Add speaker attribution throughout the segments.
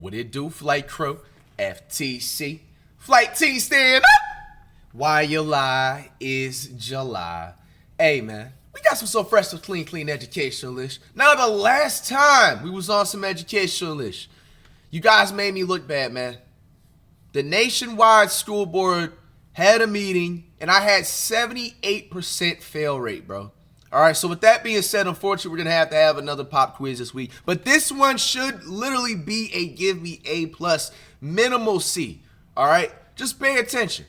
Speaker 1: What it do, flight crew? FTC. Flight T stand up! Why you lie is July. Hey man, we got some so fresh, so clean educationalish. Now the last time we was on some educationalish, you guys made me look bad, man. The nationwide school board had a meeting and I had 78% fail rate, bro. Alright, so with that being said, unfortunately, we're going to have another pop quiz this week. But this one should literally be a give me A plus, minimal C. Alright, just pay attention.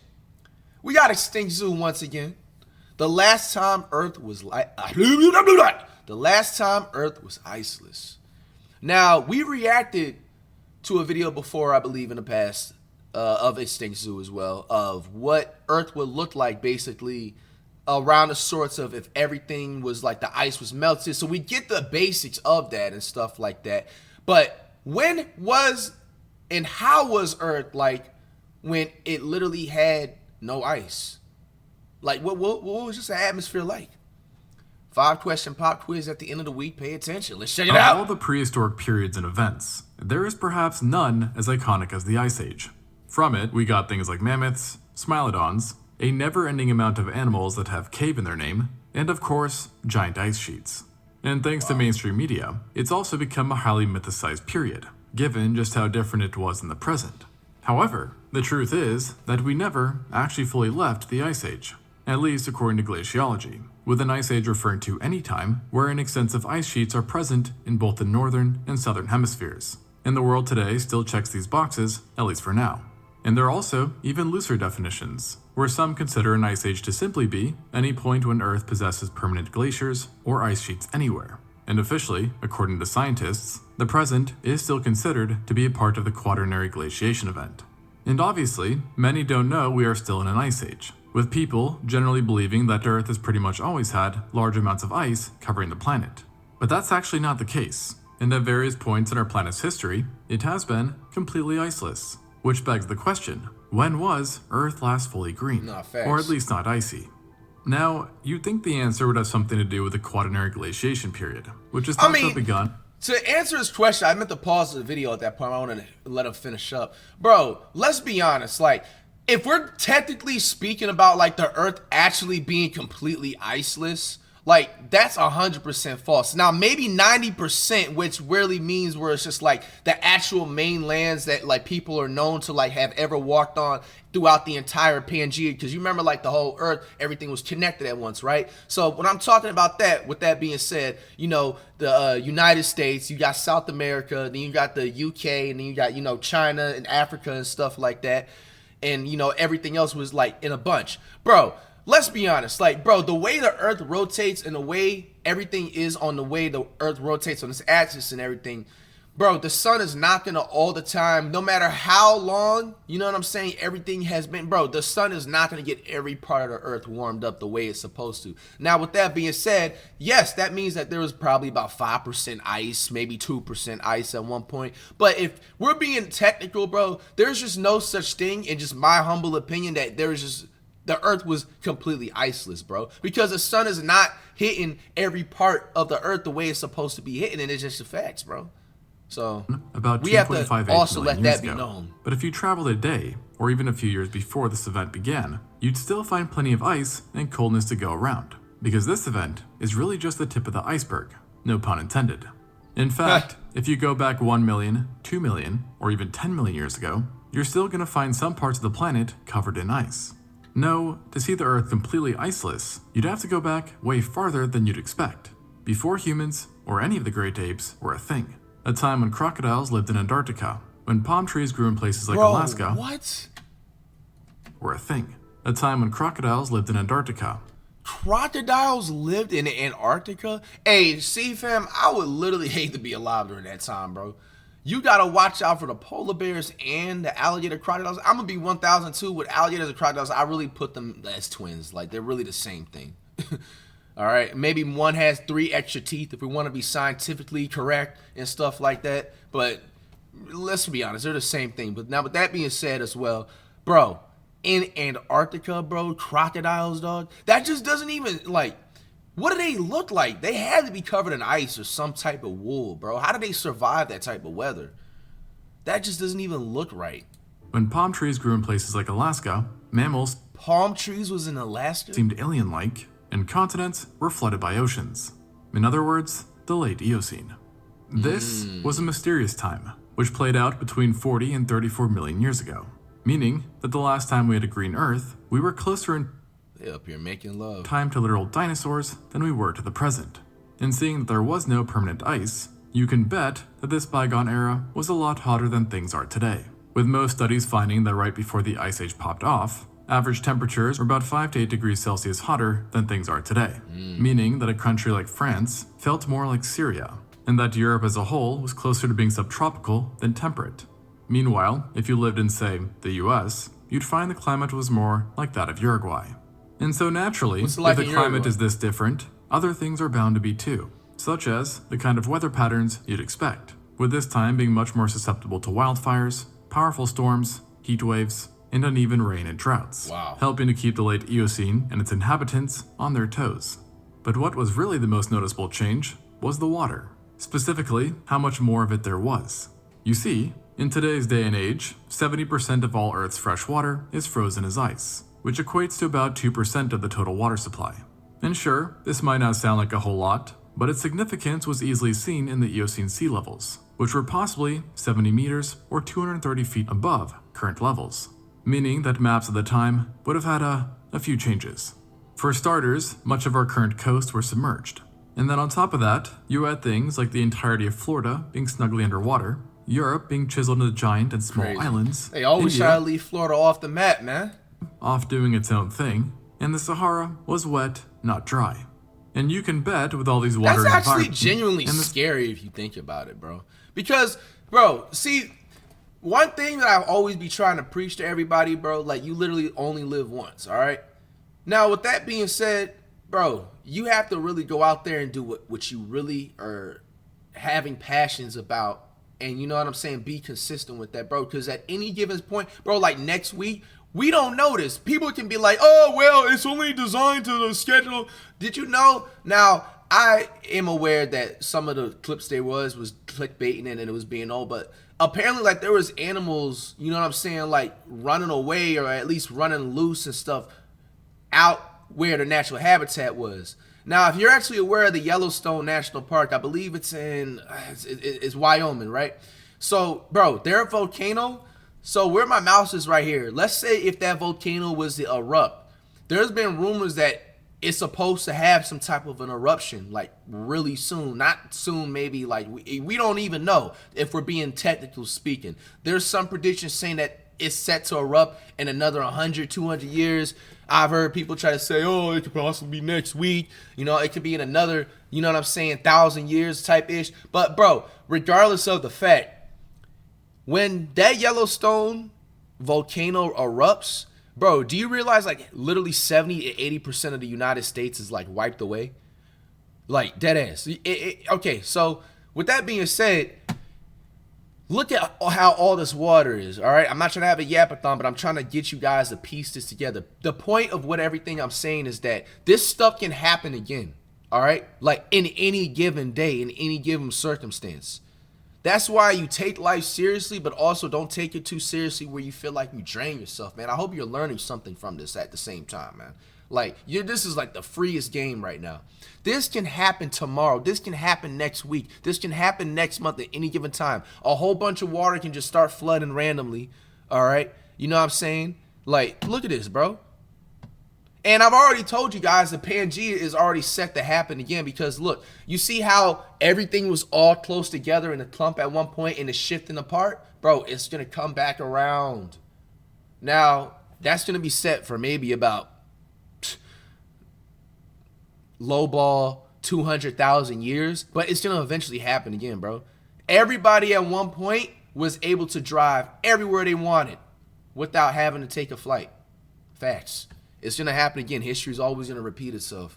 Speaker 1: We got Extinct Zoo once again. The last time Earth was iceless. Now, we reacted to a video before, I believe, in the past of Extinct Zoo as well, of what Earth would look like basically around the sorts of if everything was like the ice was melted. So we get the basics of that and stuff like that. But when was and how was Earth like when it literally had no ice? Like what was just the atmosphere like? 5-question pop quiz at the end of the week. Pay attention. Let's check it out.
Speaker 2: Of all the prehistoric periods and events, there is perhaps none as iconic as the Ice Age. From it, we got things like mammoths, smilodons, a never-ending amount of animals that have cave in their name, and of course, giant ice sheets. And thanks to mainstream media, it's also become a highly mythicized period, given just how different it was in the present. However, the truth is that we never actually fully left the Ice Age, at least according to glaciology, with an Ice Age referring to any time wherein extensive ice sheets are present in both the northern and southern hemispheres. And the world today still checks these boxes, at least for now. And there are also even looser definitions, where some consider an ice age to simply be any point when Earth possesses permanent glaciers or ice sheets anywhere. And officially, according to scientists, the present is still considered to be a part of the Quaternary glaciation event. And obviously, many don't know we are still in an ice age, with people generally believing that Earth has pretty much always had large amounts of ice covering the planet. But that's actually not the case, and at various points in our planet's history, it has been completely iceless. Which begs the question, when was Earth last fully green? Or at least not icy? Now, you'd think the answer would have something to do with the Quaternary glaciation period, which is thought to have begun.
Speaker 1: To answer this question, I meant to pause the video at that point. I wanted to let him finish up. Bro, let's be honest, like, if we're technically speaking about like the Earth actually being completely iceless, like that's 100% false. Now maybe 90%, which really means where it's just like the actual main lands that like people are known to like have ever walked on throughout the entire Pangea, because you remember like the whole Earth, everything was connected at once, right? So when I'm talking about that, with that being said, you know, the United States, you got South America, then you got the UK, and then you got, you know, China and Africa and stuff like that, and you know everything else was like in a bunch. Bro, let's be honest, like, bro, the way the Earth rotates and the way everything is on the way the Earth rotates on its axis and everything, bro, the sun is not gonna all the time, no matter how long, you know what I'm saying, everything has been, bro, the sun is not gonna get every part of the Earth warmed up the way it's supposed to. Now, with that being said, yes, that means that there was probably about 5% ice, maybe 2% ice at one point. But if we're being technical, bro, there's just no such thing, in just my humble opinion, that there's just the Earth was completely iceless, bro, because the sun is not hitting every part of the Earth the way it's supposed to be hitting, and it's just the facts, bro. So
Speaker 2: about
Speaker 1: we have to also let that be known.
Speaker 2: But if you traveled a day, or even a few years before this event began, you'd still find plenty of ice and coldness to go around, because this event is really just the tip of the iceberg, no pun intended. In fact, if you go back 1 million, 2 million, or even 10 million years ago, you're still going to find some parts of the planet covered in ice. No, to see the Earth completely iceless, you'd have to go back way farther than you'd expect, before humans or any of the great apes were a thing. A time when crocodiles lived in Antarctica, when palm trees grew in places like Alaska were a thing. A time when crocodiles lived in Antarctica.
Speaker 1: Crocodiles lived in Antarctica? Hey, see fam, I would literally hate to be alive during that time, bro. You gotta watch out for the polar bears and the alligator crocodiles. I'm gonna be 1002 with alligators and crocodiles. I really put them as twins. Like, they're really the same thing. All right, maybe one has 3 extra teeth if we want to be scientifically correct and stuff like that. But let's be honest, they're the same thing. But now, with that being said as well, bro, in Antarctica, bro, crocodiles, dog, that just doesn't even, like, what do they look like? They had to be covered in ice or some type of wool, bro. How do they survive that type of weather? That just doesn't even look right.
Speaker 2: When palm trees grew in places like Alaska, mammals
Speaker 1: Palm trees was in Alaska?
Speaker 2: seemed alien-like, and continents were flooded by oceans. In other words, the late Eocene. This was a mysterious time, which played out between 40 and 34 million years ago, meaning that the last time we had a green Earth, we were closer in
Speaker 1: They up here making love.
Speaker 2: time to literal dinosaurs than we were to the present. And seeing that there was no permanent ice, you can bet that this bygone era was a lot hotter than things are today, with most studies finding that right before the Ice Age popped off, average temperatures were about 5 to 8 degrees Celsius hotter than things are today, meaning that a country like France felt more like Syria, and that Europe as a whole was closer to being subtropical than temperate. Meanwhile, if you lived in, say, the US, you'd find the climate was more like that of Uruguay. And so naturally,
Speaker 1: What's it like
Speaker 2: if the
Speaker 1: in
Speaker 2: climate
Speaker 1: Uruguay?
Speaker 2: is this different, other things are bound to be too, such as the kind of weather patterns you'd expect, with this time being much more susceptible to wildfires, powerful storms, heat waves, and uneven rain and droughts,
Speaker 1: Wow.
Speaker 2: helping to keep the late Eocene and its inhabitants on their toes. But what was really the most noticeable change was the water, specifically how much more of it there was. You see, in today's day and age, 70% of all Earth's fresh water is frozen as ice, which equates to about 2% of the total water supply. And sure, this might not sound like a whole lot, but its significance was easily seen in the Eocene sea levels, which were possibly 70 meters or 230 feet above current levels, meaning that maps at the time would have had a few changes. For starters, much of our current coasts were submerged. And then on top of that, you had things like the entirety of Florida being snugly underwater, Europe being chiseled into giant and small
Speaker 1: Crazy.
Speaker 2: islands,
Speaker 1: They always
Speaker 2: India
Speaker 1: try to leave Florida off the map, man.
Speaker 2: off doing its own thing, and the Sahara was wet, not dry. And you can bet with all these watery
Speaker 1: That's actually
Speaker 2: environments
Speaker 1: genuinely
Speaker 2: and the
Speaker 1: scary if you think about it, bro. Because, bro, see, one thing that I always be trying to preach to everybody, bro, like you literally only live once, all right? Now, with that being said, bro, you have to really go out there and do what you really are having passions about. And you know what I'm saying? Be consistent with that, bro. Because at any given point, bro, like next week, we don't notice. People can be like, oh, well, it's only designed to the schedule. Did you know? Now, I am aware that some of the clips there was clickbaiting and it was being old, but apparently, like, there was animals, you know what I'm saying, like, running away or at least running loose and stuff out where the natural habitat was. Now, if you're actually aware of the Yellowstone National Park, I believe it's in, it's Wyoming, right? So, bro, their volcano, so where my mouse is right here, let's say if that volcano was to erupt, there's been rumors that it's supposed to have some type of an eruption, like really soon. Not soon, maybe like we don't even know if we're being technical speaking. There's some predictions saying that it's set to erupt in another 100, 200 years. I've heard people try to say, oh, it could possibly be next week. You know, it could be in another, you know what I'm saying, 1,000 years type ish. But bro, regardless of the fact, when that Yellowstone volcano erupts, bro, do you realize like literally 70 to 80% of the United States is like wiped away? Like dead ass. Okay, so with that being said, look at how all this water is, all right? I'm not trying to have a yapathon, but I'm trying to get you guys to piece this together. The point of what everything I'm saying is that this stuff can happen again, all right? Like in any given day, in any given circumstance. That's why you take life seriously, but also don't take it too seriously where you feel like you drain yourself, man. I hope you're learning something from this at the same time, man. Like, this is like the freest game right now. This can happen tomorrow. This can happen next week. This can happen next month at any given time. A whole bunch of water can just start flooding randomly, all right? You know what I'm saying? Like, look at this, bro. And I've already told you guys that Pangea is already set to happen again because, look, you see how everything was all close together in a clump at one point and it's shifting apart? Bro, it's going to come back around. Now, that's going to be set for maybe about low ball 200,000 years, but it's going to eventually happen again, bro. Everybody at one point was able to drive everywhere they wanted without having to take a flight. Facts. It's going to happen again. History is always going to repeat itself.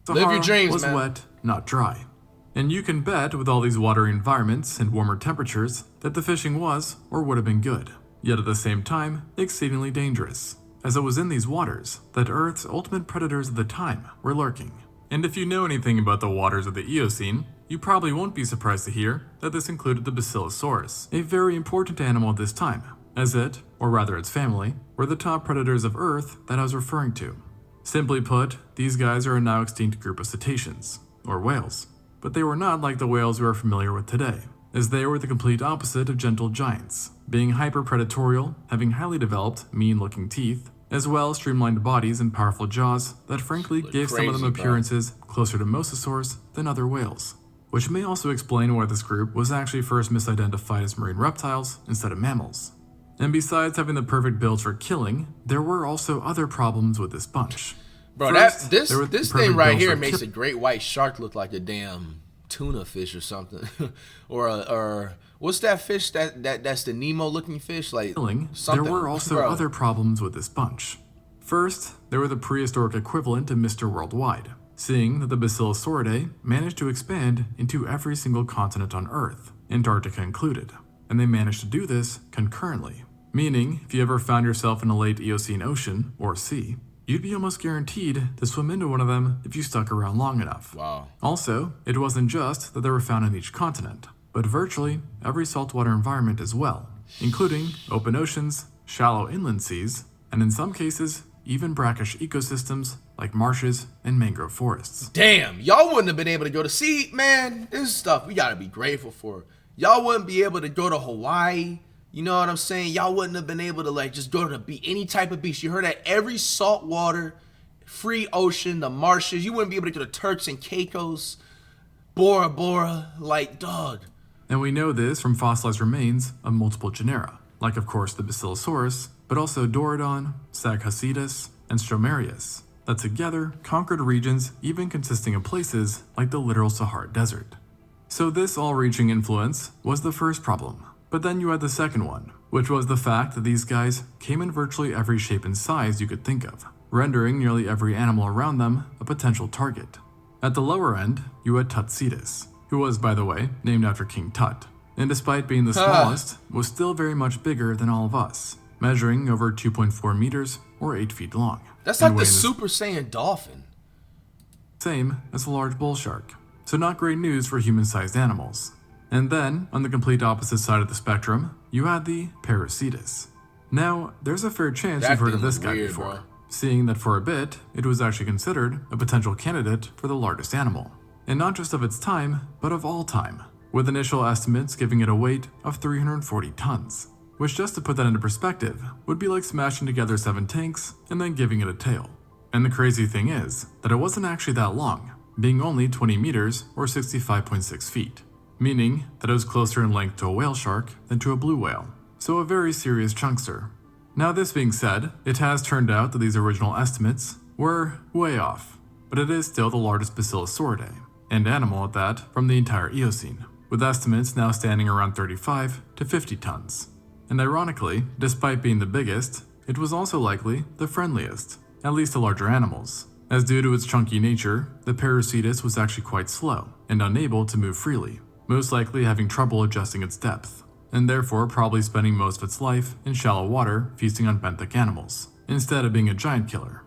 Speaker 1: Live your dreams,
Speaker 2: was
Speaker 1: man.
Speaker 2: wet, not dry. And you can bet with all these watery environments and warmer temperatures that the fishing was or would have been good, yet at the same time, exceedingly dangerous, as it was in these waters that Earth's ultimate predators at the time were lurking. And if you know anything about the waters of the Eocene, you probably won't be surprised to hear that this included the Basilosaurus, a very important animal at this time, as it, or rather its family, were the top predators of Earth that I was referring to. Simply put, these guys are a now extinct group of cetaceans, or whales. But they were not like the whales we are familiar with today, as they were the complete opposite of gentle giants, being hyper-predatorial, having highly developed, mean-looking teeth, as well as streamlined bodies and powerful jaws that frankly gave some of them appearances closer to mosasaurs than other whales. Which may also explain why this group was actually first misidentified as marine reptiles instead of mammals. And besides having the perfect builds for killing, there were also other problems with this bunch.
Speaker 1: Bro,
Speaker 2: First,
Speaker 1: this thing right here makes a great white shark look like a damn tuna fish or something. or what's that fish that's the Nemo looking fish? Like
Speaker 2: there were also other problems with this bunch. First, there were the prehistoric equivalent of Mr. Worldwide, seeing that the Basilosauridae managed to expand into every single continent on Earth, Antarctica included, and they managed to do this concurrently. Meaning, if you ever found yourself in a late Eocene ocean, or sea, you'd be almost guaranteed to swim into one of them if you stuck around long enough.
Speaker 1: Wow.
Speaker 2: Also, it wasn't just that they were found in each continent, but virtually every saltwater environment as well, including open oceans, shallow inland seas, and in some cases, even brackish ecosystems like marshes and mangrove forests.
Speaker 1: Damn, y'all wouldn't have been able to go to sea, man. This is stuff we gotta be grateful for. Y'all wouldn't be able to go to Hawaii. You know what I'm saying? Y'all wouldn't have been able to like just go to the beach, any type of beach. You heard that every saltwater, free ocean, the marshes. You wouldn't be able to go to Turks and Caicos, Bora Bora, like dog.
Speaker 2: And we know this from fossilized remains of multiple genera, like of course the Basilosaurus, but also Dorodon, Saghacetus, and Stromerius, that together conquered regions even consisting of places like the literal Sahara Desert. So this all-reaching influence was the first problem. But then you had the second one, which was the fact that these guys came in virtually every shape and size you could think of, rendering nearly every animal around them a potential target. At the lower end, you had Tutcetus, who was, by the way, named after King Tut, and despite being the smallest, was still very much bigger than all of us, measuring over 2.4 meters or 8 feet long.
Speaker 1: That's like the Super Saiyan dolphin.
Speaker 2: Same as a large bull shark, so not great news for human-sized animals. And then, on the complete opposite side of the spectrum, you had the Parasitus. Now, there's a fair chance you've heard of this guy before, seeing that for a bit, it was actually considered a potential candidate for the largest animal. And not just of its time, but of all time, with initial estimates giving it a weight of 340 tons, which just to put that into perspective, would be like smashing together 7 tanks and then giving it a tail. And the crazy thing is, that it wasn't actually that long, being only 20 meters or 65.6 feet. Meaning that it was closer in length to a whale shark than to a blue whale, so a very serious chunkster. Now this being said, it has turned out that these original estimates were way off, but it is still the largest Basilosauridae, and animal at that, from the entire Eocene, with estimates now standing around 35 to 50 tons. And ironically, despite being the biggest, it was also likely the friendliest, at least to larger animals, as due to its chunky nature, the Parasitus was actually quite slow and unable to move freely, most likely having trouble adjusting its depth, and therefore probably spending most of its life in shallow water feasting on benthic animals, instead of being a giant killer.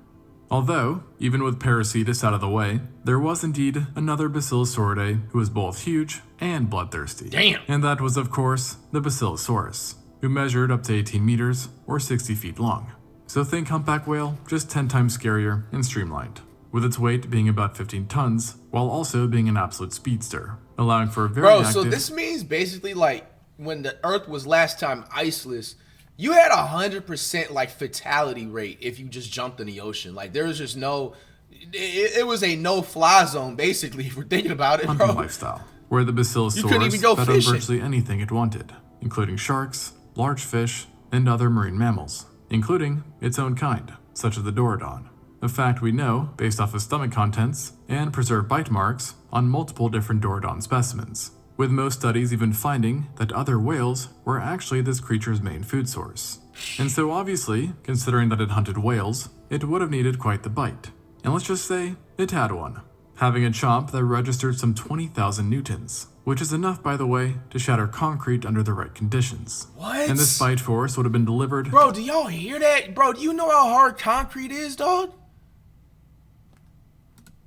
Speaker 2: Although, even with Parasitus out of the way, there was indeed another Basilosauridae who was both huge and bloodthirsty.
Speaker 1: Damn!
Speaker 2: And that was of course the Basilosaurus, who measured up to 18 meters or 60 feet long. So think humpback whale, just 10 times scarier and streamlined, with its weight being about 15 tons, while also being an absolute speedster, allowing for a very active...
Speaker 1: so this means basically like when the Earth was last time iceless, you had 100% like fatality rate if you just jumped in the ocean. Like there was just no, it was a no-fly zone basically if we're thinking about it, bro.
Speaker 2: Lifestyle, where the Basilosaurus fed on virtually anything it wanted, including sharks, large fish, and other marine mammals, including its own kind, such as the Dorodon. A fact we know based off of stomach contents and preserved bite marks on multiple different Dorodon specimens, with most studies even finding that other whales were actually this creature's main food source. And so obviously, considering that it hunted whales, it would have needed quite the bite. And let's just say it had one, having a chomp that registered some 20,000 newtons, which is enough, by the way, to shatter concrete under the right conditions.
Speaker 1: What?
Speaker 2: And this bite force would have been delivered...
Speaker 1: Bro, do y'all hear that? Bro, do you know how hard concrete is, dog?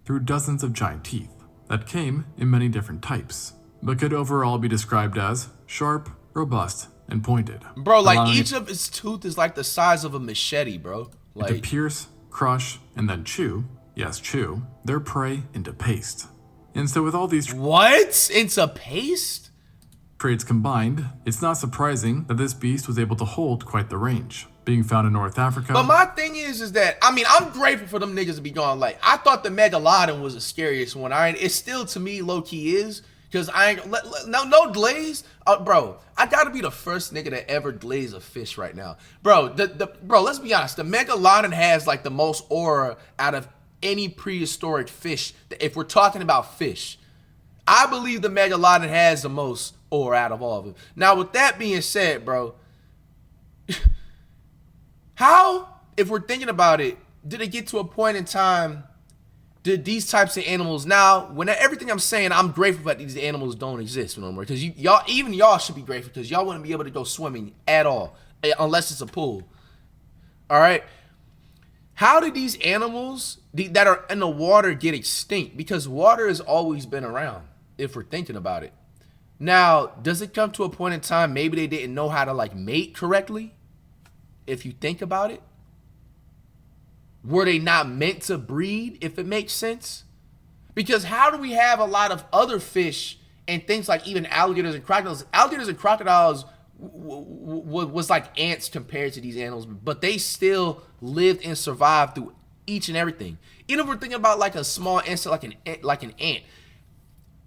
Speaker 2: through dozens of giant teeth that came in many different types, but could overall be described as sharp, robust, and pointed.
Speaker 1: Bro, like each of its tooth is like the size of a machete, bro. Like
Speaker 2: to pierce, crush, and then chew, yes, chew, their prey into paste. And so with all these
Speaker 1: what? Into paste?
Speaker 2: traits combined, it's not surprising that this beast was able to hold quite the range, being found in North Africa.
Speaker 1: But my thing is that, I mean, I'm grateful for them niggas to be gone. Like, I thought the Megalodon was the scariest one. It still, to me, low-key is. Because I ain't, no glaze. Bro, I gotta be the first nigga to ever glaze a fish right now. Bro, bro, let's be honest. The Megalodon has, like, the most aura out of any prehistoric fish. If we're talking about fish, I believe the Megalodon has the most aura out of all of them. Now, with that being said, bro, how, if we're thinking about it, did it get to a point in time, did these types of animals, now, when everything I'm saying, I'm grateful that these animals don't exist no more, because y'all should be grateful, because y'all wouldn't be able to go swimming at all, unless it's a pool. All right? How did these animals that are in the water get extinct? Because water has always been around, if we're thinking about it. Now, does it come to a point in time maybe they didn't know how to, like, mate correctly? If you think about it. Were they not meant to breed, if it makes sense? Because how do we have a lot of other fish and things like even alligators and crocodiles? Alligators and crocodiles was like ants compared to these animals, but they still lived and survived through each and everything. Even if we're thinking about like a small insect, like an ant,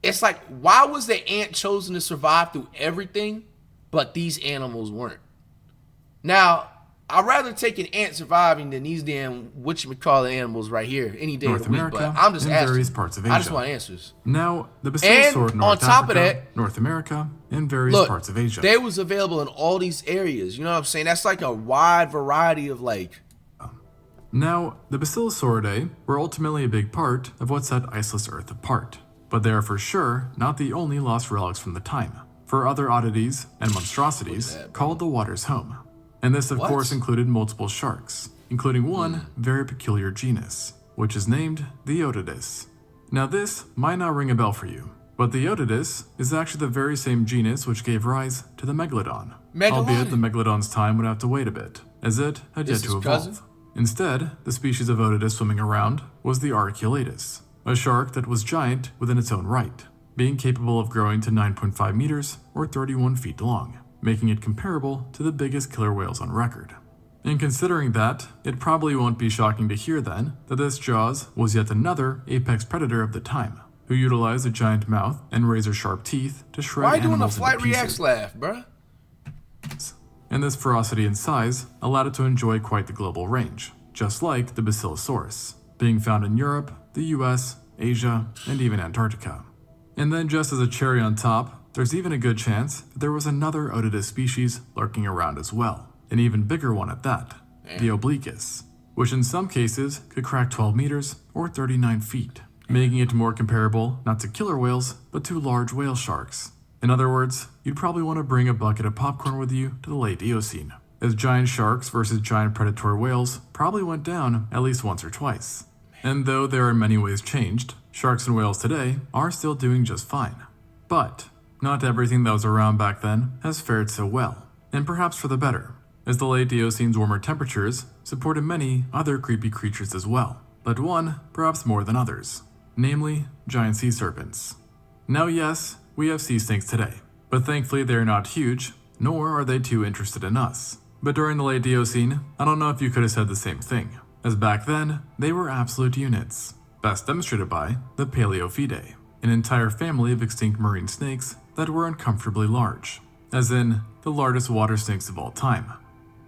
Speaker 1: it's like, why was the ant chosen to survive through everything, but these animals weren't? Now, I'd rather take an ant surviving than these damn whatchamacallit animals right here any day
Speaker 2: North
Speaker 1: of the week.
Speaker 2: America,
Speaker 1: But I'm just
Speaker 2: and
Speaker 1: asking.
Speaker 2: various parts of Asia.
Speaker 1: I just want answers.
Speaker 2: Now, the Basilosaurus
Speaker 1: And
Speaker 2: North
Speaker 1: on top
Speaker 2: Africa,
Speaker 1: of that,
Speaker 2: North America, and various
Speaker 1: look,
Speaker 2: parts of Asia.
Speaker 1: they was available in all these areas. You know what I'm saying? That's like a wide variety of like.
Speaker 2: Now, the Basilosauridae were ultimately a big part of what set Iceless Earth apart, but they are for sure not the only lost relics from the time, for other oddities and monstrosities called the water's home. And this, of course, included multiple sharks, including one very peculiar genus, which is named the Otodus. Now this might not ring a bell for you, but the Otodus is actually the very same genus which gave rise to the Megalodon. Albeit the Megalodon's time would have to wait a bit, as it had yet to evolve. Instead, the species of Otodus swimming around was the Arcuatus, a shark that was giant within its own right, being capable of growing to 9.5 meters or 31 feet long, making it comparable to the biggest killer whales on record. And considering that, it probably won't be shocking to hear then that this Jaws was yet another apex predator of the time, who utilized a giant mouth and razor-sharp teeth to shred animals into pieces. Why doing a flight reacts laugh, bruh? And this ferocity and size allowed it to enjoy quite the global range, just like the Basilosaurus, being found in Europe, the US, Asia, and even Antarctica. And then just as a cherry on top, there's even a good chance that there was another Otodus species lurking around as well, an even bigger one at that, the Obliquus, which in some cases could crack 12 meters or 39 feet, making it more comparable not to killer whales, but to large whale sharks. In other words, you'd probably want to bring a bucket of popcorn with you to the late Eocene, as giant sharks versus giant predatory whales probably went down at least once or twice. And though they are in many ways changed, sharks and whales today are still doing just fine. But not everything that was around back then has fared so well, and perhaps for the better, as the late Eocene's warmer temperatures supported many other creepy creatures as well, but one perhaps more than others, namely giant sea serpents. Now yes, we have sea snakes today, but thankfully they are not huge, nor are they too interested in us. But during the late Eocene, I don't know if you could have said the same thing, as back then, they were absolute units, best demonstrated by the Paleophidae, an entire family of extinct marine snakes that were uncomfortably large, as in the largest water snakes of all time.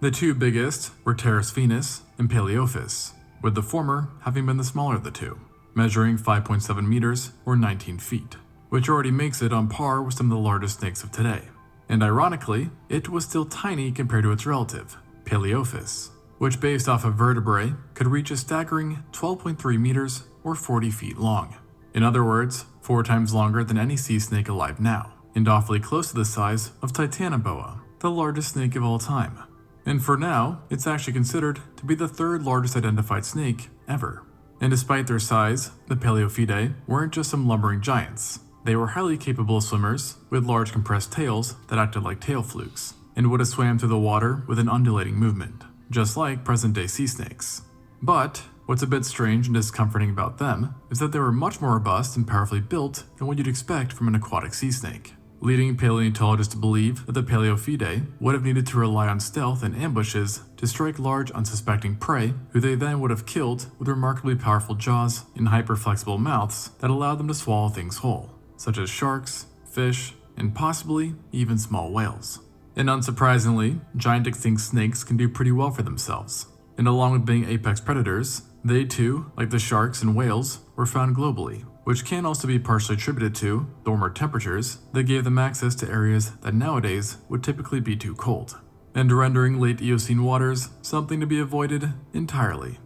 Speaker 2: The two biggest were Pteris Venus and Paleophis, with the former having been the smaller of the two, measuring 5.7 meters or 19 feet, which already makes it on par with some of the largest snakes of today. And ironically, it was still tiny compared to its relative, Paleophis, which based off of vertebrae could reach a staggering 12.3 meters or 40 feet long. In other words, 4 times longer than any sea snake alive now, and awfully close to the size of Titanoboa, the largest snake of all time. And for now, it's actually considered to be the 3rd largest identified snake ever. And despite their size, the Paleophidae weren't just some lumbering giants. They were highly capable swimmers with large compressed tails that acted like tail flukes, and would have swam through the water with an undulating movement, just like present-day sea snakes. But what's a bit strange and discomforting about them is that they were much more robust and powerfully built than what you'd expect from an aquatic sea snake, leading paleontologists to believe that the Paleophidae would have needed to rely on stealth and ambushes to strike large unsuspecting prey, who they then would have killed with remarkably powerful jaws and hyper-flexible mouths that allowed them to swallow things whole, such as sharks, fish, and possibly even small whales. And unsurprisingly, giant extinct snakes can do pretty well for themselves. And along with being apex predators, they too, like the sharks and whales, were found globally, which can also be partially attributed to the warmer temperatures that gave them access to areas that nowadays would typically be too cold, and rendering late Eocene waters something to be avoided entirely.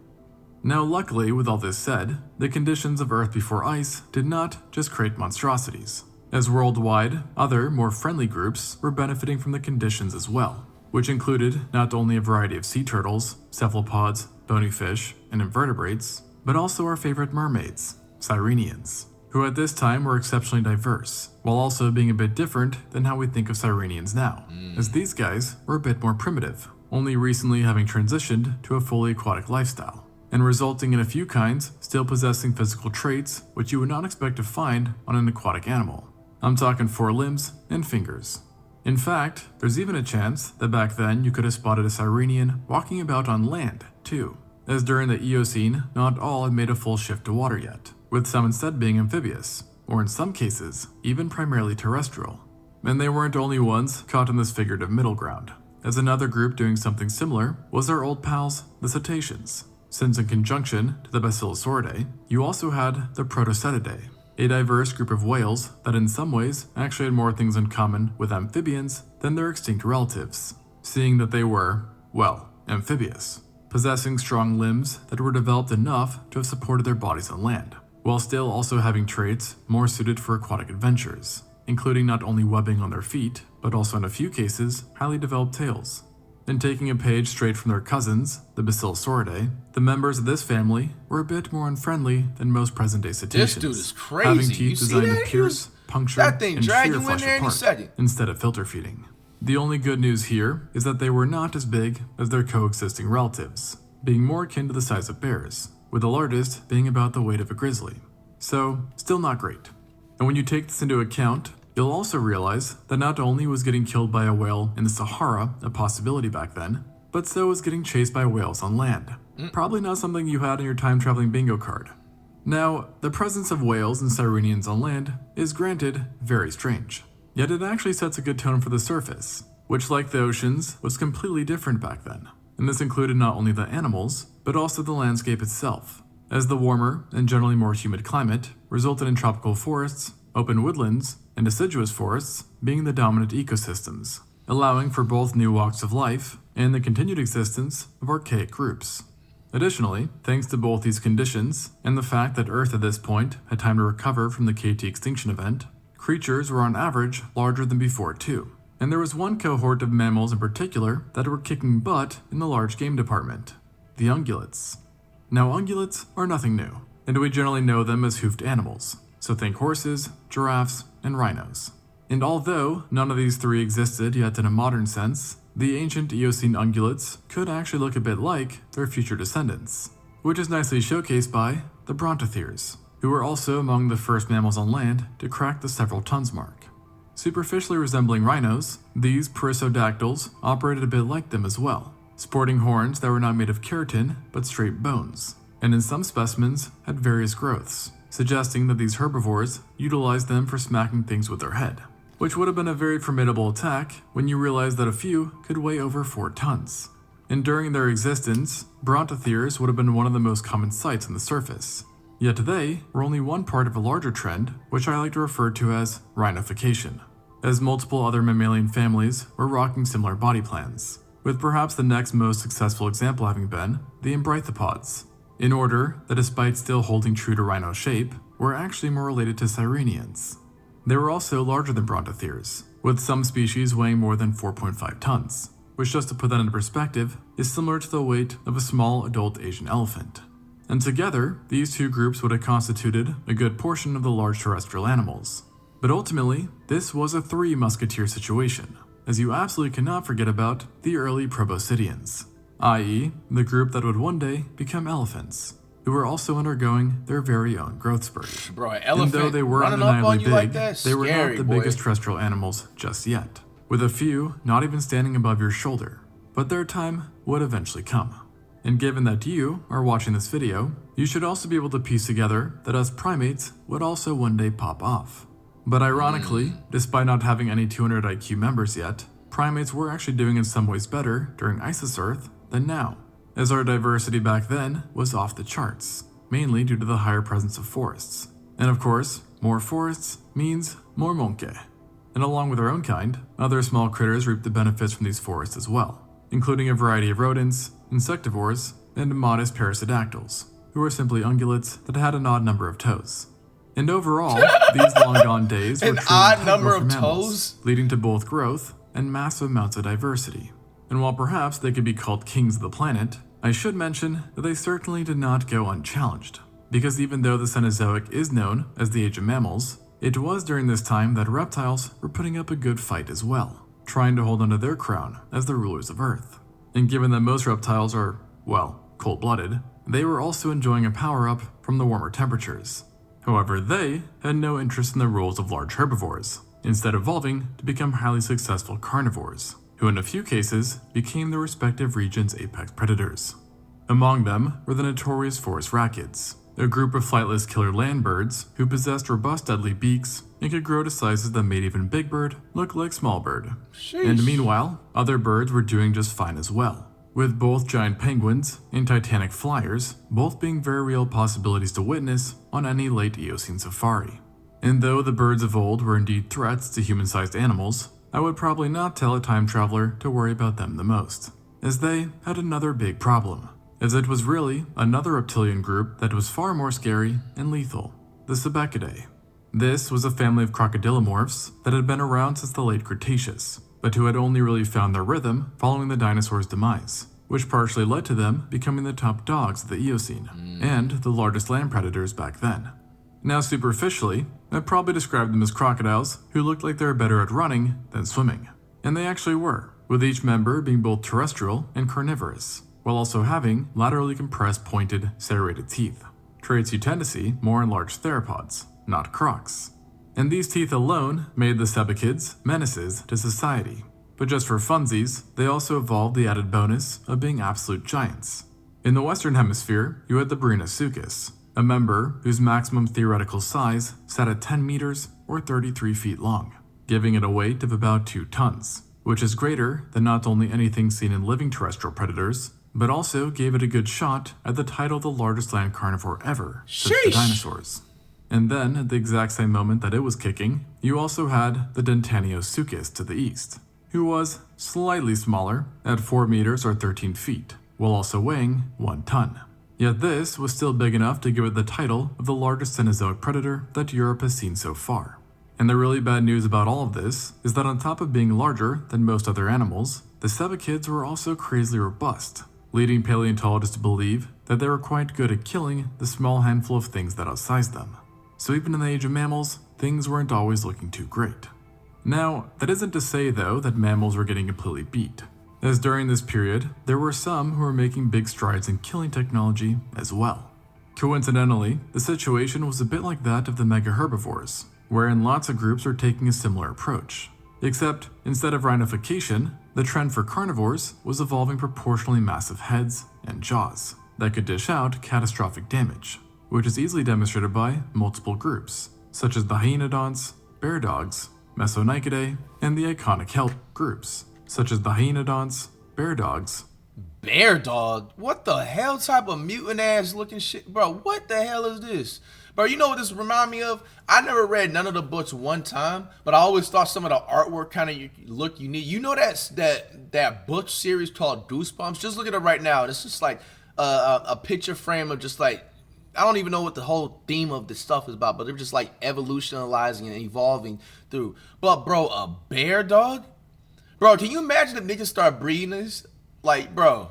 Speaker 2: Now luckily, with all this said, the conditions of Earth before ice did not just create monstrosities, as worldwide, other, more friendly groups were benefiting from the conditions as well, which included not only a variety of sea turtles, cephalopods, bony fish, and invertebrates, but also our favorite mermaids, Sirenians, who at this time were exceptionally diverse, while also being a bit different than how we think of Sirenians now, as these guys were a bit more primitive, only recently having transitioned to a fully aquatic lifestyle, and resulting in a few kinds still possessing physical traits which you would not expect to find on an aquatic animal. I'm talking 4 limbs and fingers. In fact, there's even a chance that back then you could have spotted a Sirenian walking about on land, too, as during the Eocene, not all had made a full shift to water yet, with some instead being amphibious, or in some cases, even primarily terrestrial. And they weren't only ones caught in this figurative middle ground, as another group doing something similar was our old pals, the cetaceans, since in conjunction to the Basilosauridae, you also had the Protocetidae, a diverse group of whales that in some ways actually had more things in common with amphibians than their extinct relatives, seeing that they were, well, amphibious, possessing strong limbs that were developed enough to have supported their bodies on land, while still also having traits more suited for aquatic adventures, including not only webbing on their feet, but also in a few cases, highly developed tails. And taking a page straight from their cousins, the Basilosauridae, the members of this family were a bit more unfriendly than most present-day cetaceans.
Speaker 1: This dude is crazy.
Speaker 2: Having
Speaker 1: You
Speaker 2: teeth
Speaker 1: see
Speaker 2: designed
Speaker 1: that?
Speaker 2: to pierce, puncture,
Speaker 1: That thing
Speaker 2: and
Speaker 1: drag
Speaker 2: shear
Speaker 1: you in
Speaker 2: flesh
Speaker 1: there any
Speaker 2: apart,
Speaker 1: second.
Speaker 2: instead of filter feeding. The only good news here is that they were not as big as their coexisting relatives, being more akin to the size of bears, with the largest being about the weight of a grizzly. So, still not great. And when you take this into account, you'll also realize that not only was getting killed by a whale in the Sahara a possibility back then, but so was getting chased by whales on land. Probably not something you had on your time-traveling bingo card. Now, the presence of whales and Sirenians on land is granted very strange, yet it actually sets a good tone for the surface, which like the oceans was completely different back then. And this included not only the animals, but also the landscape itself, as the warmer and generally more humid climate resulted in tropical forests, open woodlands, and deciduous forests being the dominant ecosystems, allowing for both new walks of life and the continued existence of archaic groups. Additionally, thanks to both these conditions and the fact that Earth at this point had time to recover from the KT extinction event, creatures were on average larger than before too. And there was one cohort of mammals in particular that were kicking butt in the large game department, the ungulates. Now ungulates are nothing new, and we generally know them as hoofed animals, so think horses, giraffes, and rhinos. And although none of these 3 existed yet in a modern sense, the ancient Eocene ungulates could actually look a bit like their future descendants, which is nicely showcased by the Brontotheres, who were also among the first mammals on land to crack the several tons mark. Superficially resembling rhinos, these perissodactyls operated a bit like them as well, sporting horns that were not made of keratin but straight bones, and in some specimens had various growths, suggesting that these herbivores utilized them for smacking things with their head, which would have been a very formidable attack when you realize that a few could weigh over 4 tons. And during their existence, Brontotheres would have been one of the most common sights on the surface. Yet they were only one part of a larger trend, which I like to refer to as rhinification, as multiple other mammalian families were rocking similar body plans, with perhaps the next most successful example having been the embrythopods, in order that despite still holding true to rhino shape, were actually more related to Sirenians. They were also larger than Brontotheres, with some species weighing more than 4.5 tons, which just to put that into perspective, is similar to the weight of a small adult Asian elephant. And together, these two groups would have constituted a good portion of the large terrestrial animals. But ultimately, this was a three musketeer situation, as you absolutely cannot forget about the early proboscideans, i.e., the group that would one day become elephants, who were also undergoing their very own growth spurt.
Speaker 1: Bro, an elephant
Speaker 2: And though they were
Speaker 1: running up
Speaker 2: undeniably
Speaker 1: on you
Speaker 2: big,
Speaker 1: like that?
Speaker 2: they were
Speaker 1: Scary,
Speaker 2: not the
Speaker 1: boy.
Speaker 2: biggest terrestrial animals just yet, with a few not even standing above your shoulder. But their time would eventually come. And given that you are watching this video, you should also be able to piece together that us primates would also one day pop off. But ironically, despite not having any 200 IQ members yet, primates were actually doing in some ways better during Iceless Earth than now, as our diversity back then was off the charts, mainly due to the higher presence of forests. And of course, more forests means more monkey. And along with our own kind, other small critters reap the benefits from these forests as well, including a variety of rodents, insectivores, and modest parasitactyls, who are simply ungulates that had an odd number of toes. And overall, these long-gone days were
Speaker 1: An
Speaker 2: truly
Speaker 1: odd
Speaker 2: integral
Speaker 1: number
Speaker 2: for
Speaker 1: of
Speaker 2: mammals,
Speaker 1: toes?
Speaker 2: leading to both growth and massive amounts of diversity. And while perhaps they could be called kings of the planet, I should mention that they certainly did not go unchallenged, because even though the Cenozoic is known as the age of mammals, it was during this time that reptiles were putting up a good fight as well, trying to hold onto their crown as the rulers of Earth. And given that most reptiles are, well, cold-blooded, they were also enjoying a power-up from the warmer temperatures. However, they had no interest in the roles of large herbivores, instead evolving to become highly successful carnivores, who in a few cases became the respective region's apex predators. Among them were the notorious forest rakids, a group of flightless killer land birds who possessed robust deadly beaks and could grow to sizes that made even big bird look like small bird.
Speaker 1: Sheesh.
Speaker 2: And meanwhile, other birds were doing just fine as well, with both giant penguins and titanic flyers both being very real possibilities to witness on any late Eocene safari. And though the birds of old were indeed threats to human-sized animals, I would probably not tell a time traveler to worry about them the most, as they had another big problem, as it was really another reptilian group that was far more scary and lethal, the Sebecidae. This was a family of crocodilomorphs that had been around since the late Cretaceous, but who had only really found their rhythm following the dinosaurs' demise, which partially led to them becoming the top dogs of the Eocene, and the largest land predators back then. Now superficially, I'd probably describe them as crocodiles who looked like they were better at running than swimming. And they actually were, with each member being both terrestrial and carnivorous, while also having laterally compressed pointed serrated teeth, traits you tend to see more in large theropods, not crocs. And these teeth alone made the Sebecids menaces to society. But just for funsies, they also evolved the added bonus of being absolute giants. In the Western Hemisphere, you had the Brinosuchus, a member whose maximum theoretical size sat at 10 meters or 33 feet long, giving it a weight of about 2 tons, which is greater than not only anything seen in living terrestrial predators, but also gave it a good shot at the title of the largest land carnivore ever since the
Speaker 1: Sheesh.
Speaker 2: dinosaurs. And then, at the exact same moment that it was kicking, you also had the Dentanosuchus to the east, who was slightly smaller at 4 meters or 13 feet, while also weighing 1 ton. Yet this was still big enough to give it the title of the largest Cenozoic predator that Europe has seen so far. And the really bad news about all of this is that on top of being larger than most other animals, the Sebecids were also crazily robust, leading paleontologists to believe that they were quite good at killing the small handful of things that outsized them. So even in the age of mammals, things weren't always looking too great. Now, that isn't to say though that mammals were getting completely beat, as during this period, there were some who were making big strides in killing technology as well. Coincidentally, the situation was a bit like that of the mega herbivores, wherein lots of groups are taking a similar approach. Except, instead of rhinification, the trend for carnivores was evolving proportionally massive heads and jaws that could dish out catastrophic damage, which is easily demonstrated by multiple groups, such as the hyenodonts, bear dogs, Mesonychidae, and the iconic kelp groups, such as the hyenodonts, bear dogs.
Speaker 1: Bear dog? What the hell type of mutant ass looking shit? Bro, what the hell is this? Bro, you know what this remind me of? I never read none of the books one time, but I always thought some of the artwork kind of look unique. You know that book series called Goosebumps? Just look at it right now. It's just like a picture frame of just like, I don't even know what the whole theme of this stuff is about, but they're just like evolutionalizing and evolving through. But bro, a bear dog? Bro, can you imagine if niggas start breeding this? Like, bro,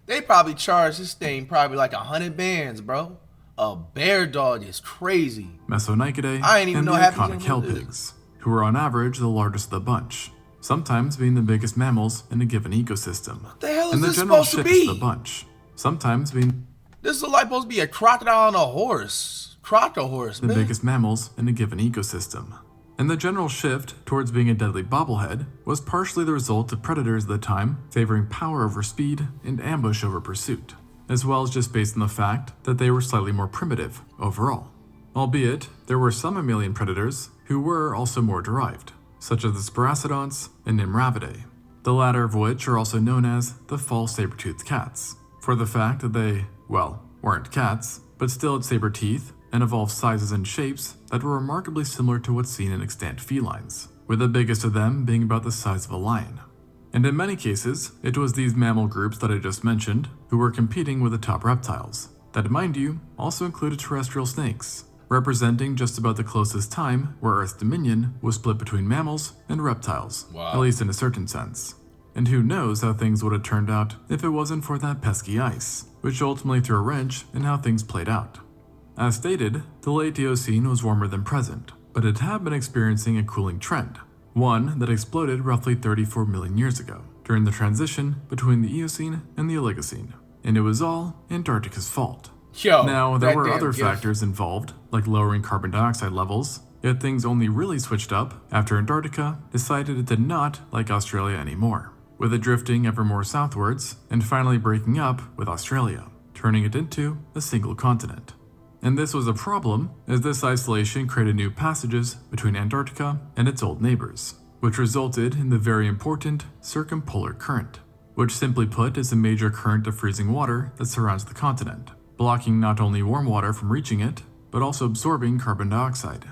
Speaker 1: They probably charge this thing probably like 100 bands, bro. A bear dog is crazy.
Speaker 2: Mesonychidae,
Speaker 1: I ain't even
Speaker 2: and the
Speaker 1: know half these
Speaker 2: iconic hell
Speaker 1: animals
Speaker 2: pigs, who are on average the largest of the bunch, sometimes being the biggest mammals in a given ecosystem.
Speaker 1: What the hell is
Speaker 2: and the
Speaker 1: this
Speaker 2: general
Speaker 1: supposed to
Speaker 2: shift of
Speaker 1: be?
Speaker 2: the bunch, sometimes being
Speaker 1: This is like supposed to be a crocodile and a horse. Crocodile,
Speaker 2: the
Speaker 1: man.
Speaker 2: biggest mammals in a given ecosystem. And the general shift towards being a deadly bobblehead was partially the result of predators at the time favoring power over speed and ambush over pursuit, as well as just based on the fact that they were slightly more primitive overall. Albeit, there were some mammalian predators who were also more derived, such as the Sparassodonts and Nimravidae, the latter of which are also known as the false saber-toothed cats, for the fact that they, well, weren't cats, but still had saber teeth and evolved sizes and shapes that were remarkably similar to what's seen in extant felines, with the biggest of them being about the size of a lion. And in many cases, it was these mammal groups that I just mentioned who were competing with the top reptiles, that mind you, also included terrestrial snakes, representing just about the closest time where Earth's dominion was split between mammals and reptiles, at least in a certain sense. And who knows how things would have turned out if it wasn't for that pesky ice, which ultimately threw a wrench in how things played out. As stated, the late Eocene was warmer than present, but it had been experiencing a cooling trend, one that exploded roughly 34 million years ago, during the transition between the Eocene and the Oligocene, and it was all Antarctica's fault. Now, there were other factors involved, like lowering carbon dioxide levels, yet things only really switched up after Antarctica decided it did not like Australia anymore, with it drifting ever more southwards and finally breaking up with Australia, turning it into a single continent. And this was a problem, as this isolation created new passages between Antarctica and its old neighbors, which resulted in the very important circumpolar current, which simply put is a major current of freezing water that surrounds the continent, blocking not only warm water from reaching it, but also absorbing carbon dioxide.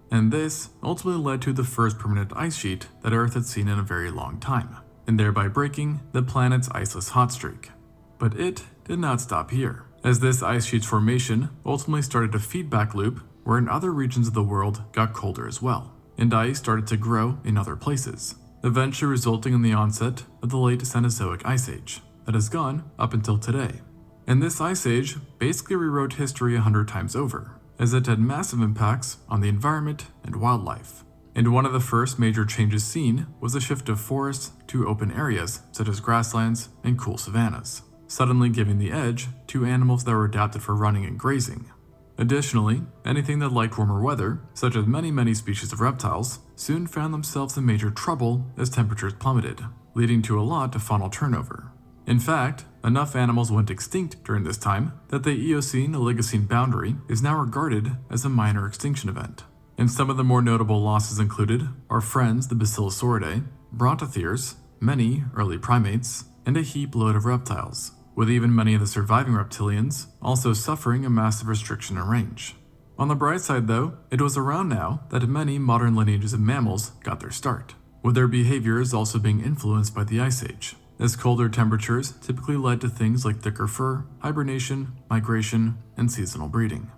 Speaker 2: And this ultimately led to the first permanent ice sheet that Earth had seen in a very long time, and thereby breaking the planet's iceless hot streak. But it did not stop here, as this ice sheet's formation ultimately started a feedback loop wherein other regions of the world got colder as well, and ice started to grow in other places, eventually resulting in the onset of the late Cenozoic Ice Age that has gone up until today. And this ice age basically rewrote history 100 times over, as it had massive impacts on the environment and wildlife. And one of the first major changes seen was a shift of forests to open areas such as grasslands and cool savannas, suddenly giving the edge to animals that were adapted for running and grazing. Additionally, anything that liked warmer weather, such as many species of reptiles, soon found themselves in major trouble as temperatures plummeted, leading to a lot of faunal turnover. In fact, enough animals went extinct during this time that the Eocene-Oligocene boundary is now regarded as a minor extinction event. And some of the more notable losses included our friends the Basilosauridae, Brontotheres, many early primates, and a heap load of reptiles, with even many of the surviving reptilians also suffering a massive restriction in range. On the bright side though, it was around now that many modern lineages of mammals got their start, with their behaviors also being influenced by the Ice Age, as colder temperatures typically led to things like thicker fur, hibernation, migration, and seasonal breeding.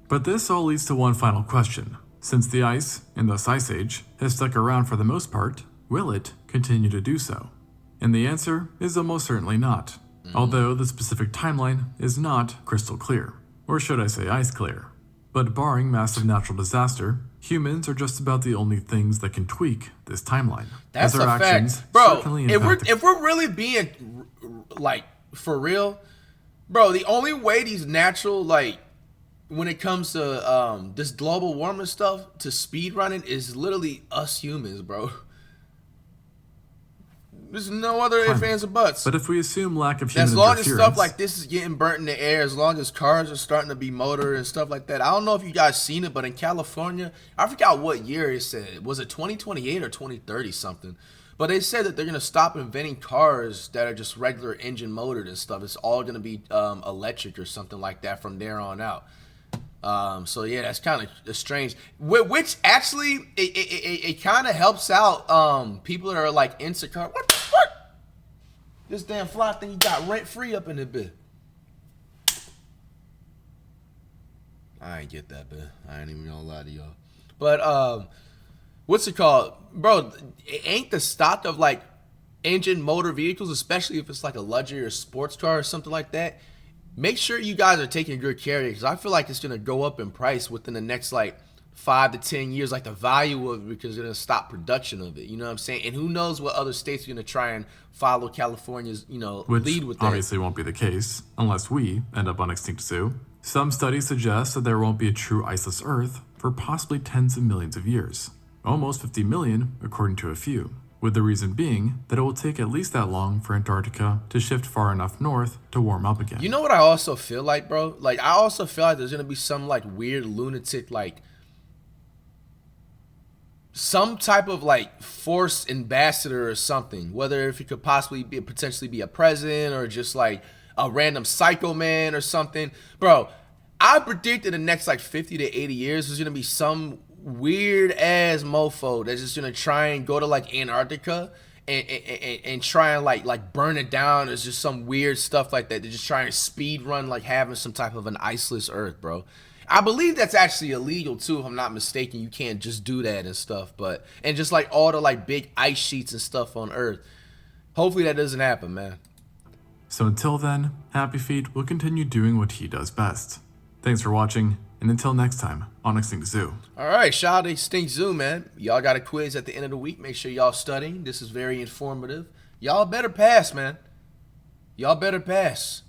Speaker 2: But this all leads to one final question. Since the ice, and thus Ice Age, has stuck around for the most part, will it continue to do so? And the answer is almost certainly not, although the specific timeline is not crystal clear, or should I say ice clear. But barring massive natural disaster, humans are just about the only things that can tweak this timeline.
Speaker 1: That's
Speaker 2: as our
Speaker 1: a
Speaker 2: actions
Speaker 1: fact, bro.
Speaker 2: certainly
Speaker 1: If we're really being like for real, bro, the only way these natural when it comes to this global warming stuff to speed running is literally us humans, bro. There's no other ifs, ands, or buts.
Speaker 2: But if we assume lack of human
Speaker 1: as long as
Speaker 2: interference,
Speaker 1: stuff like this is getting burnt in the air, as long as cars are starting to be motored and stuff like that. I don't know if you guys seen it, but in California, I forgot what year it said. Was it 2028 or 2030 something? But they said that they're going to stop inventing cars that are just regular engine motored and stuff. It's all going to be electric or something like that from there on out. So yeah, that's kind of strange. Which actually it kind of helps out people that are like into car. What the fuck? This damn fly thing you got rent free up in the bit. I ain't get that bit. I ain't even gonna lie to y'all. But what's it called, bro? Ain't the stock of like engine motor vehicles, especially if it's like a luxury or sports car or something like that, make sure you guys are taking good care of it, because I feel like it's going to go up in price within the next like 5 to 10 years, like the value of it, because they're going to stop production of it. You know what I'm saying? And who knows what other states are going to try and follow California's,
Speaker 2: Which
Speaker 1: lead with that.
Speaker 2: obviously won't be the case unless we end up on Extinct Zoo. Some studies suggest that there won't be a true iceless Earth for possibly tens of millions of years. Almost 50 million, according to a few. With the reason being that it will take at least that long for Antarctica to shift far enough north to warm up again.
Speaker 1: You know what I also feel like, bro? Like, I also feel like there's going to be some like weird lunatic, like some type of like force ambassador or something, whether if it could possibly be potentially be a president or just like a random psycho man or something. Bro, I predict in the next like 50 to 80 years there's gonna be some weird ass mofo that's just gonna try and go to like Antarctica and try and like burn it down. There's just some weird stuff like that. They're just trying to speed run like having some type of an iceless Earth, bro. I believe that's actually illegal too, if I'm not mistaken. You can't just do that and stuff, but and just like all the like big ice sheets and stuff on Earth. Hopefully that doesn't happen, man.
Speaker 2: So until then, Happy Feet will continue doing what he does best. Thanks for watching, and until next time on Extinct Zoo.
Speaker 1: All right, shout out to Extinct Zoo, man. Y'all got a quiz at the end of the week. Make sure y'all studying. This is very informative. Y'all better pass, man. Y'all better pass.